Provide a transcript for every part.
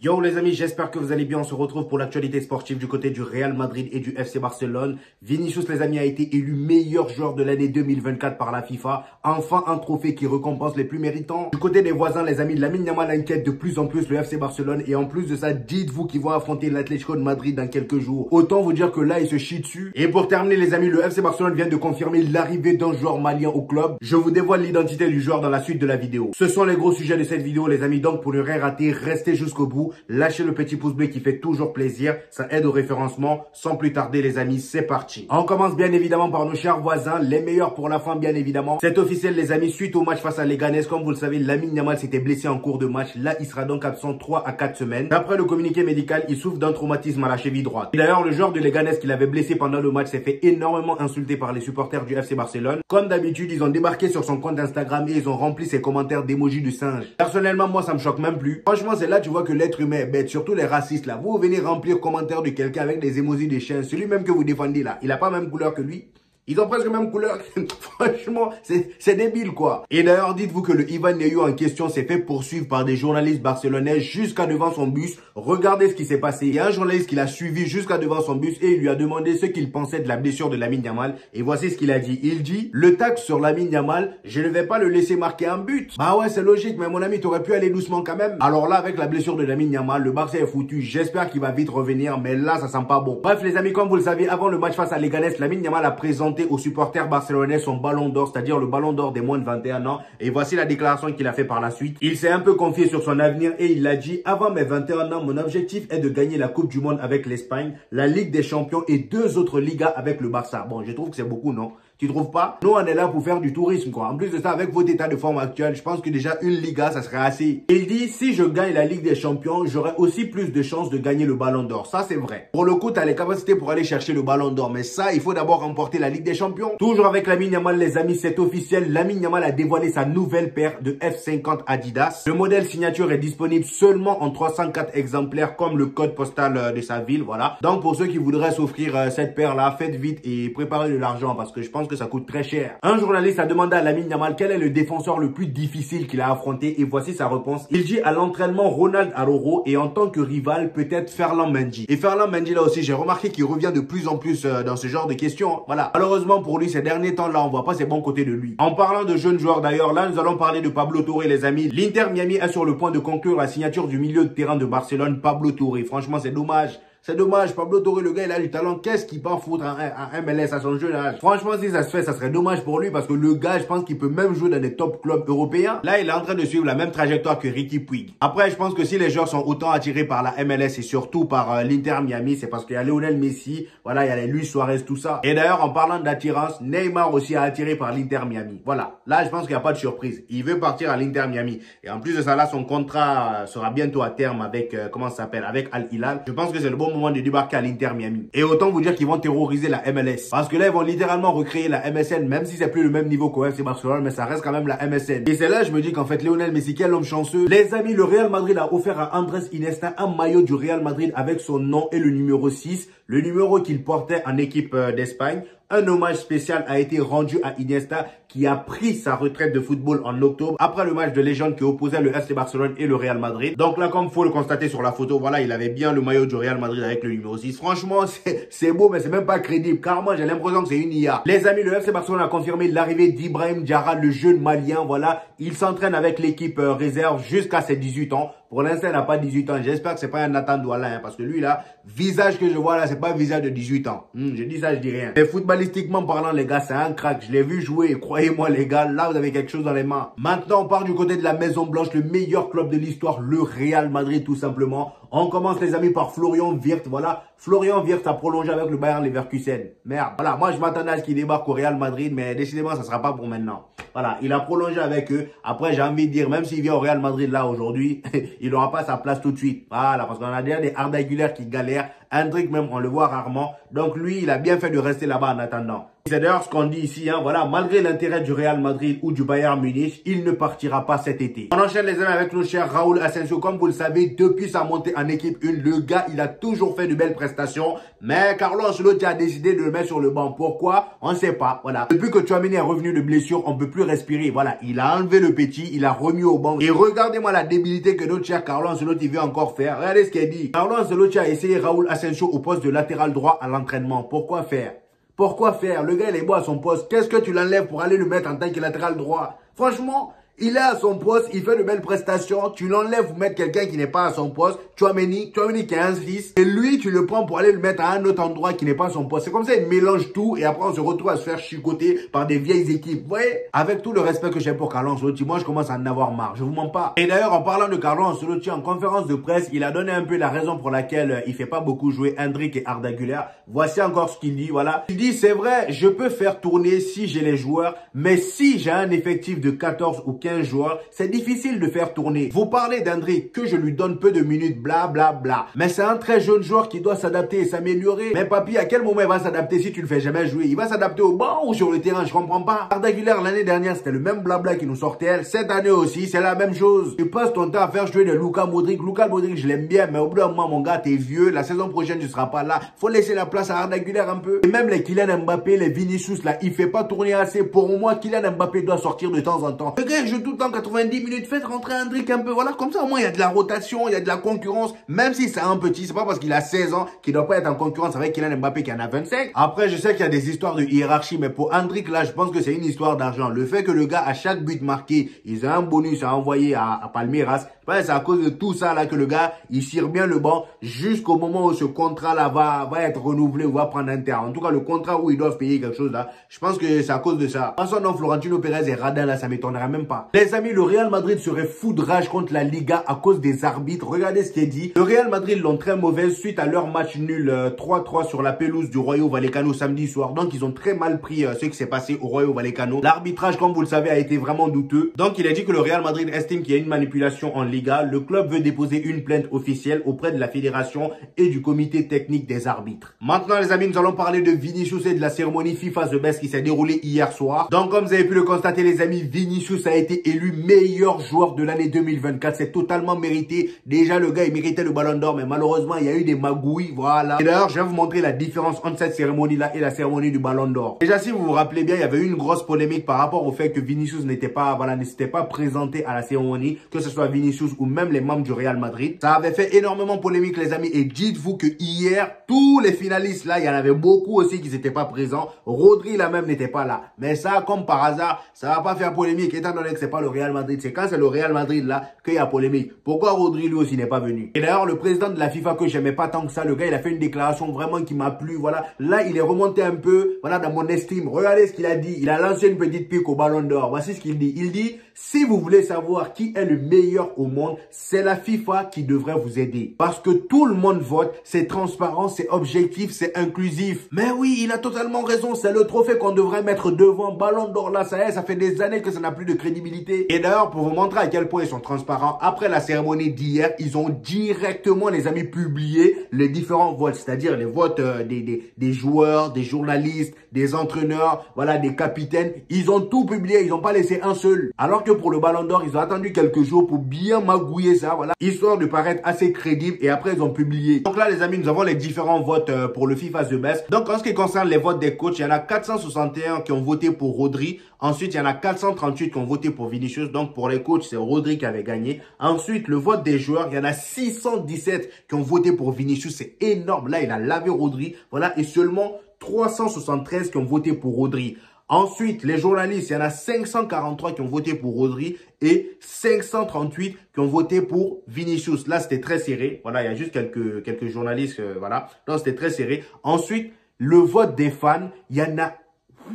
Yo les amis, j'espère que vous allez bien. On se retrouve pour l'actualité sportive du côté du Real Madrid et du FC Barcelone. Vinicius les amis a été élu meilleur joueur de l'année 2024 par la FIFA. Enfin un trophée qui récompense les plus méritants. Du côté des voisins les amis, Lamine Yamal inquiète de plus en plus le FC Barcelone. Et en plus de ça, dites-vous qu'ils vont affronter l'Atlético de Madrid dans quelques jours. Autant vous dire que là il se chie dessus. Et pour terminer les amis, le FC Barcelone vient de confirmer l'arrivée d'un joueur malien au club. Je vous dévoile l'identité du joueur dans la suite de la vidéo. Ce sont les gros sujets de cette vidéo les amis, donc pour ne rien rater, restez jusqu'au bout. Lâchez le petit pouce bleu qui fait toujours plaisir, ça aide au référencement. Sans plus tarder les amis, c'est parti. On commence bien évidemment par nos chers voisins, les meilleurs pour la fin bien évidemment. C'est officiel les amis, suite au match face à Leganés, comme vous le savez, Lamine Yamal s'était blessé en cours de match. Là, il sera donc absent 3 à 4 semaines. D'après le communiqué médical, il souffre d'un traumatisme à la cheville droite. Et d'ailleurs, le joueur de Leganés qui l'avait blessé pendant le match s'est fait énormément insulter par les supporters du FC Barcelone. Comme d'habitude, ils ont débarqué sur son compte Instagram et ils ont rempli ses commentaires d'émojis de singe. Personnellement, moi, ça me choque même plus. Franchement, c'est là tu vois que l'être humain est bête, surtout les racistes là. Vous venez remplir commentaires de quelqu'un avec des émojis de chiens. Celui même que vous défendez là, il a pas la même couleur que lui. Ils ont presque la même couleur. Franchement, c'est débile quoi. Et d'ailleurs, dites-vous que le Ivan Neyou en question s'est fait poursuivre par des journalistes barcelonais jusqu'à devant son bus. Regardez ce qui s'est passé. Il y a un journaliste qui l'a suivi jusqu'à devant son bus et il lui a demandé ce qu'il pensait de la blessure de Lamine Yamal. Et voici ce qu'il a dit. Il dit, le tacle sur Lamine Yamal, je ne vais pas le laisser marquer un but. Bah ouais, c'est logique, mais mon ami, t'aurais pu aller doucement quand même. Alors là, avec la blessure de Lamine Yamal, le Barça est foutu. J'espère qu'il va vite revenir, mais là, ça sent pas bon. Bref, les amis, comme vous le savez, avant le match face à Leganés, Lamine Yamal a présenté aux supporters barcelonais son ballon d'or, c'est-à-dire le ballon d'or des moins de 21 ans. Et voici la déclaration qu'il a fait par la suite. Il s'est un peu confié sur son avenir et il a dit: avant mes 21 ans, mon objectif est de gagner la Coupe du Monde avec l'Espagne, la Ligue des Champions et 2 autres Ligas avec le Barça. Bon, je trouve que c'est beaucoup, non? Tu trouves pas? Nous, on est là pour faire du tourisme, quoi. En plus de ça, avec votre état de forme actuel, je pense que déjà une Liga, ça serait assez. Il dit, si je gagne la Ligue des Champions, j'aurai aussi plus de chances de gagner le Ballon d'Or. Ça, c'est vrai. Pour le coup, tu as les capacités pour aller chercher le Ballon d'Or. Mais ça, il faut d'abord remporter la Ligue des Champions. Toujours avec Lamine Yamal, les amis, c'est officiel. Lamine Yamal a dévoilé sa nouvelle paire de F50 Adidas. Le modèle signature est disponible seulement en 304 exemplaires, comme le code postal de sa ville, voilà. Donc, pour ceux qui voudraient s'offrir cette paire-là, faites vite et préparez de l'argent parce que je pense que ça coûte très cher. Un journaliste a demandé à Lamine Yamal quel est le défenseur le plus difficile qu'il a affronté et voici sa réponse. Il dit à l'entraînement Ronald Araujo et en tant que rival peut-être Ferland Mendy. Et Ferland Mendy là aussi j'ai remarqué qu'il revient de plus en plus dans ce genre de questions. Voilà. Malheureusement pour lui ces derniers temps là on voit pas ses bons côtés de lui. En parlant de jeunes joueurs d'ailleurs là nous allons parler de Pablo Torre les amis. L'Inter Miami est sur le point de conclure la signature du milieu de terrain de Barcelone Pablo Torre. Franchement c'est dommage. C'est dommage, Pablo Torre, le gars, il a du talent. Qu'est-ce qu'il part foutre un MLS à son jeune âge? Franchement, si ça se fait, ça serait dommage pour lui parce que le gars, je pense qu'il peut même jouer dans des top clubs européens. Là, il est en train de suivre la même trajectoire que Ricky Puig. Après, je pense que si les joueurs sont autant attirés par la MLS et surtout par l'Inter Miami, c'est parce qu'il y a Lionel Messi, voilà, il y a les Luis Suarez, tout ça. Et d'ailleurs, en parlant d'attirance, Neymar aussi a attiré par l'Inter Miami. Voilà. Là, je pense qu'il n'y a pas de surprise. Il veut partir à l'Inter Miami. Et en plus de ça, là, son contrat sera bientôt à terme avec, comment ça s'appelle, avec Al Hilal. Je pense que c'est le bon moment de débarquer à l'Inter Miami. Et autant vous dire qu'ils vont terroriser la MLS. Parce que là, ils vont littéralement recréer la MSN, même si c'est plus le même niveau qu'au FC Barcelone, mais ça reste quand même la MSN. Et c'est là, je me dis qu'en fait, Lionel Messi, quel homme chanceux. Les amis, le Real Madrid a offert à Andrés Iniesta un maillot du Real Madrid avec son nom et le numéro 6, le numéro qu'il portait en équipe d'Espagne. Un hommage spécial a été rendu à Iniesta qui a pris sa retraite de football en octobre après le match de légende qui opposait le FC Barcelone et le Real Madrid. Donc là, comme faut le constater sur la photo, voilà, il avait bien le maillot du Real Madrid avec le numéro 6. Franchement, c'est beau, mais c'est même pas crédible. Carrément, j'ai l'impression que c'est une IA. Les amis, le FC Barcelone a confirmé l'arrivée d'Ibrahim Diarra, le jeune malien. Voilà, il s'entraîne avec l'équipe réserve jusqu'à ses 18 ans. Pour l'instant, il n'a pas 18 ans. J'espère que c'est pas un Nathan Douala, parce que lui là, visage que je vois là, c'est pas un visage de 18 ans. Je dis ça, je dis rien. Mais footballistiquement parlant, les gars, c'est un crack. Je l'ai vu jouer et croyez-moi les gars, là vous avez quelque chose dans les mains. Maintenant, on part du côté de la Maison Blanche, le meilleur club de l'histoire, le Real Madrid tout simplement. On commence les amis par Florian Wirtz, voilà. Florian Wirtz a prolongé avec le Bayern Leverkusen. Merde, voilà, moi je m'attendais à ce qu'il débarque au Real Madrid, mais décidément ça sera pas pour maintenant. Voilà, il a prolongé avec eux. Après, j'ai envie de dire, même s'il vient au Real Madrid là aujourd'hui, il n'aura pas sa place tout de suite. Voilà, parce qu'on a déjà des Arda Güler qui galèrent. Hendrick même, on le voit rarement. Donc lui, il a bien fait de rester là-bas en attendant. C'est d'ailleurs ce qu'on dit ici, hein, voilà, malgré l'intérêt du Real Madrid ou du Bayern Munich, il ne partira pas cet été. On enchaîne les amis avec nos chers Raúl Asensio. Comme vous le savez, depuis sa montée en équipe 1, le gars, il a toujours fait de belles prestations, mais Carlo Ancelotti a décidé de le mettre sur le banc. Pourquoi? On ne sait pas, voilà. Depuis que Tchouaméni est revenu de blessure, on ne peut plus respirer, voilà. Il a enlevé le petit, il a remis au banc. Et regardez-moi la débilité que notre cher Carlo Ancelotti veut encore faire. Regardez ce qu'il dit. Carlo Ancelotti a essayé Raúl Asensio au poste de latéral droit à l'entraînement. Pourquoi faire? Pourquoi faire? Le gars, il est beau à son poste. Qu'est-ce que tu l'enlèves pour aller le mettre en tant que latéral droit? Franchement, il est à son poste, il fait de belles prestations. Tu l'enlèves pour mettre quelqu'un qui n'est pas à son poste. Tchouaméni qui a un fils. Et lui, tu le prends pour aller le mettre à un autre endroit qui n'est pas à son poste. C'est comme ça, il mélange tout et après on se retrouve à se faire chicoter par des vieilles équipes. Vous voyez? Avec tout le respect que j'ai pour Carlo Ancelotti, moi je commence à en avoir marre. Je vous mens pas. Et d'ailleurs, en parlant de Carlo Ancelotti, en conférence de presse, il a donné un peu la raison pour laquelle il fait pas beaucoup jouer Endrick et Arda Güler. Voici encore ce qu'il dit, voilà. Il dit, c'est vrai, je peux faire tourner si j'ai les joueurs, mais si j'ai un effectif de 14 ou 15 joueurs, c'est difficile de faire tourner. Vous parlez d'Endrick, que je lui donne peu de minutes, bla bla bla. Mais c'est un très jeune joueur qui doit s'adapter et s'améliorer. Mais papy, à quel moment il va s'adapter si tu le fais jamais jouer? Il va s'adapter au banc ou sur le terrain? Je comprends pas. Arda Güler, l'année dernière, c'était le même blabla qui nous sortait. Cette année aussi, c'est la même chose. Tu passes ton temps à faire jouer de Luka Modric. Luka Modric, je l'aime bien, mais au bout d'un moment, mon gars, t'es vieux. La saison prochaine, tu seras pas là. Faut laisser la place à Arda Güler un peu. Et même les Kylian Mbappé, les Vinicius, là, il fait pas tourner assez. Pour moi, Kylian Mbappé doit sortir de temps en temps. Le gars, il joue tout le temps 90 minutes. Faites rentrer Endrick un peu. Voilà, comme ça, au moins, il y a de la rotation, il y a de la concurrence. Même si c'est un petit, c'est pas parce qu'il a 16 ans qu'il doit pas être en concurrence avec Kylian Mbappé qui en a 25. Après, je sais qu'il y a des histoires de hiérarchie, mais pour Endrick, là, je pense que c'est une histoire d'argent. Le fait que le gars, à chaque but marqué, il a un bonus à envoyer à Palmeiras, c'est à cause de tout ça, là, que le gars, il tire bien le banc jusqu'au moment où ce contrat-là va être renouvelé ou va prendre un terme. En tout cas, le contrat où ils doivent payer quelque chose, là, je pense que c'est à cause de ça. En son nom, Florentino Pérez et Radin, là, ça m'étonnerait même pas. Les amis, le Real Madrid serait fou de rage contre la Liga à cause des arbitres. Regardez ce qui est dit. Le Real Madrid l'ont très mauvaise suite à leur match nul 3-3 sur la pelouse du Rayo Vallecano samedi soir. Donc, ils ont très mal pris ce qui s'est passé au Rayo Vallecano. L'arbitrage, comme vous le savez, a été vraiment douteux. Donc, il a dit que le Real Madrid estime qu'il y a une manipulation en Liga. Le club veut déposer une plainte officielle auprès de la fédération et du comité technique des arbitres. Maintenant, les amis, nous allons parler de Vinicius et de la cérémonie FIFA The Best qui s'est déroulée hier soir. Donc, comme vous avez pu le constater, les amis, Vinicius a été élu meilleur joueur de l'année 2024. C'est totalement mérité. Déjà, le gars, il méritait le ballon d'or, mais malheureusement, il y a eu des magouilles, voilà. Et d'ailleurs, je vais vous montrer la différence entre cette cérémonie-là et la cérémonie du ballon d'or. Déjà, si vous vous rappelez bien, il y avait eu une grosse polémique par rapport au fait que Vinicius n'était pas, voilà, ne s'était pas présenté à la cérémonie, que ce soit Vinicius ou même les membres du Real Madrid. Ça avait fait énormément polémique, les amis, et dites-vous que hier, tous les finalistes, là, il y en avait beaucoup aussi qui n'étaient pas présents. Rodri, là même, n'était pas là. Mais ça, comme par hasard, ça va pas faire polémique, étant donné que c'est pas le Real Madrid. C'est quand c'est le Real Madrid, là, qu'il y a polémique. Pourquoi Rodri, lui aussi, n'est pas venu? Et d'ailleurs, le président de la FIFA, que j'aimais pas tant que ça, le gars, il a fait une déclaration vraiment qui m'a plu, voilà. Là, il est remonté un peu, voilà, dans mon estime. Regardez ce qu'il a dit. Il a lancé une petite pique au ballon d'or. Voici ce qu'il dit. Il dit, si vous voulez savoir qui est le meilleur au monde, c'est la FIFA qui devrait vous aider. Parce que tout le monde vote, c'est transparent, c'est objectif, c'est inclusif. Mais oui, il a totalement raison, c'est le trophée qu'on devrait mettre devant. Ballon d'or, là, ça fait des années que ça n'a plus de crédibilité. Et d'ailleurs, pour vous montrer à quel point ils sont transparents, après la cérémonie d'hier, ils ont directement, les amis, publié les différents votes. C'est-à-dire les votes des joueurs, des journalistes, des entraîneurs, voilà, des capitaines. Ils ont tout publié, ils n'ont pas laissé un seul. Alors que pour le ballon d'or, ils ont attendu quelques jours pour bien magouiller ça, voilà, histoire de paraître assez crédible, et après ils ont publié. Donc là, les amis, nous avons les différents votes pour le FIFA The Best. Donc en ce qui concerne les votes des coachs, il y en a 461 qui ont voté pour Rodri. Ensuite, il y en a 438 qui ont voté pour Vinicius. Donc pour les coachs, c'est Rodri qui avait gagné. Ensuite, le vote des joueurs, il y en a 617 qui ont voté pour Vinicius. C'est énorme. Là, il a lavé Rodri. Voilà, et seulement 373 qui ont voté pour Rodri. Ensuite, les journalistes, il y en a 543 qui ont voté pour Rodri et 538 qui ont voté pour Vinicius. Là, c'était très serré. Voilà, il y a juste quelques journalistes, voilà. Donc, c'était très serré. Ensuite, le vote des fans, il y en a...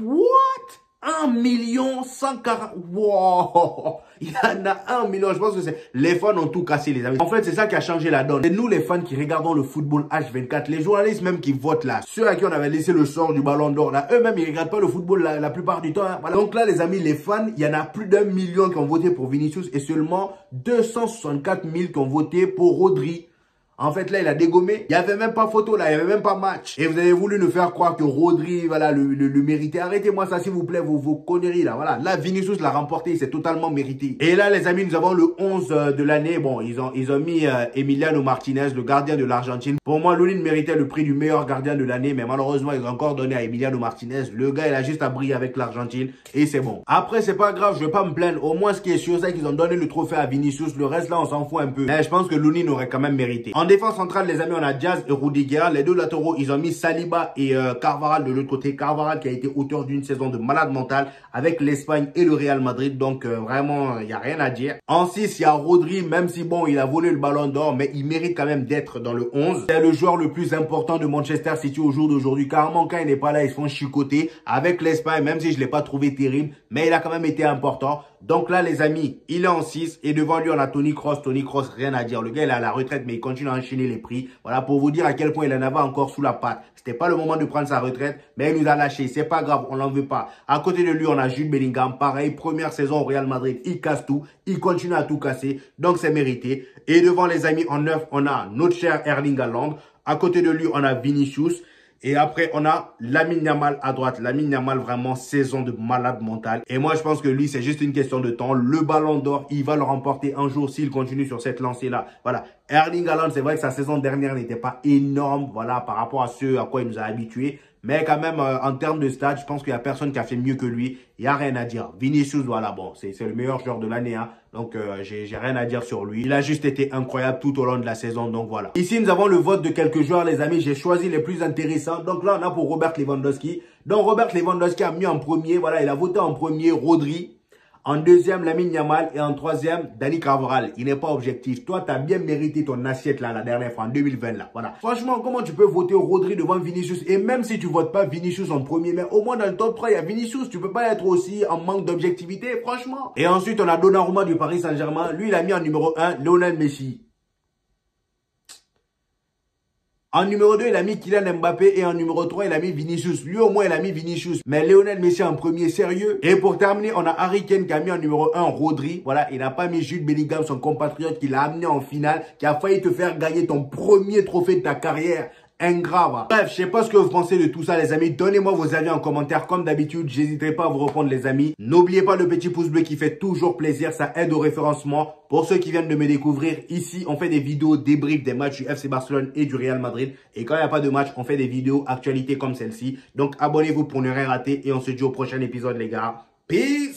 What? 1 140 000. Wow. Il y en a 1 million. Je pense que c'est... Les fans ont tout cassé, les amis. En fait, c'est ça qui a changé la donne. C'est nous, les fans, qui regardons le football H24. Les journalistes même qui votent là. Ceux à qui on avait laissé le sort du ballon d'or là. Eux-mêmes, ils regardent pas le football la plupart du temps. Hein. Voilà. Donc là, les amis, les fans, il y en a plus d'1 million qui ont voté pour Vinicius et seulement 264 000 qui ont voté pour Rodri. En fait, là, il a dégommé. Il n'y avait même pas photo, là. Il n'y avait même pas match. Et vous avez voulu nous faire croire que Rodri, voilà, le méritait. Arrêtez-moi ça, s'il vous plaît, vos conneries, là. Voilà. Là, Vinicius l'a remporté. C'est totalement mérité. Et là, les amis, nous avons le 11 de l'année. Bon, ils ont mis Emiliano Martinez, le gardien de l'Argentine. Pour moi, Lunin méritait le prix du meilleur gardien de l'année. Mais malheureusement, ils ont encore donné à Emiliano Martinez. Le gars, il a juste à briller avec l'Argentine. Et c'est bon. Après, c'est pas grave. Je vais pas me plaindre. Au moins, ce qui est sûr, c'est qu'ils ont donné le trophée à Vinicius. Le reste, là, on s'en fout un peu. Mais je pense que Lunin aurait quand même mérité. En défense centrale, les amis, on a Diaz et Rudiger. Les deux latéraux, ils ont mis Saliba et Carvajal de l'autre côté. Carvajal qui a été auteur d'une saison de malade mental avec l'Espagne et le Real Madrid. Donc, vraiment, il n'y a rien à dire. En 6, il y a Rodri, même si, bon, il a volé le ballon d'or, mais il mérite quand même d'être dans le 11. C'est le joueur le plus important de Manchester City au jour d'aujourd'hui. Carrément, quand il n'est pas là, ils se font chicoter avec l'Espagne, même si je ne l'ai pas trouvé terrible. Mais il a quand même été important. Donc là, les amis, il est en 6 et devant lui, on a Toni Kroos. Toni Kroos, rien à dire. Le gars, il est à la retraite, mais il continue à enchaîner les prix. Voilà, pour vous dire à quel point il en avait encore sous la patte. C'était pas le moment de prendre sa retraite, mais il nous a lâché. C'est pas grave, on l'en veut pas. À côté de lui, on a Jude Bellingham. Pareil, première saison au Real Madrid, il casse tout. Il continue à tout casser. Donc, c'est mérité. Et devant les amis, en 9, on a notre cher Erling Haaland. À côté de lui, on a Vinicius. Et après, on a Lamine Yamal à droite. Lamine Yamal, vraiment, saison de malade mental. Et moi, je pense que lui, c'est juste une question de temps. Le ballon d'or, il va le remporter un jour s'il continue sur cette lancée-là. Voilà. Erling Haaland, c'est vrai que sa saison dernière n'était pas énorme, voilà, par rapport à ce à quoi il nous a habitués. Mais quand même, en termes de stats, je pense qu'il n'y a personne qui a fait mieux que lui. Il n'y a rien à dire. Vinicius, voilà, bon, c'est le meilleur joueur de l'année, hein. Donc, j'ai rien à dire sur lui. Il a juste été incroyable tout au long de la saison, donc voilà. Ici, nous avons le vote de quelques joueurs, les amis. J'ai choisi les plus intéressants. Donc là, on a pour Robert Lewandowski. Donc, Robert Lewandowski a mis en premier, voilà, il a voté en premier Rodri. En deuxième, Lamine Yamal. Et en troisième, Dani Carvajal. Il n'est pas objectif. Toi, tu as bien mérité ton assiette là, la dernière fois, en 2020 là. Voilà. Franchement, comment tu peux voter Rodri devant Vinicius? Et même si tu votes pas Vinicius en premier, mais au moins dans le top 3, il y a Vinicius. Tu peux pas être aussi en manque d'objectivité, franchement. Et ensuite, on a Donnarumma du Paris Saint-Germain. Lui, il a mis en numéro 1, Lionel Messi. En numéro 2, il a mis Kylian Mbappé et en numéro 3, il a mis Vinicius. Lui, au moins, il a mis Vinicius. Mais Lionel Messi en premier, sérieux. Et pour terminer, on a Harry Kane qui a mis en numéro 1 Rodri. Voilà, il n'a pas mis Jude Bellingham, son compatriote, qui l'a amené en finale, qui a failli te faire gagner ton premier trophée de ta carrière. Ingrat, va. Bref, je sais pas ce que vous pensez de tout ça, les amis. Donnez-moi vos avis en commentaire. Comme d'habitude, j'hésiterai pas à vous répondre, les amis. N'oubliez pas le petit pouce bleu qui fait toujours plaisir. Ça aide au référencement. Pour ceux qui viennent de me découvrir, ici, on fait des vidéos débriefs des matchs du FC Barcelone et du Real Madrid. Et quand il n'y a pas de match, on fait des vidéos actualités comme celle-ci. Donc, abonnez-vous pour ne rien rater. Et on se dit au prochain épisode, les gars. Peace!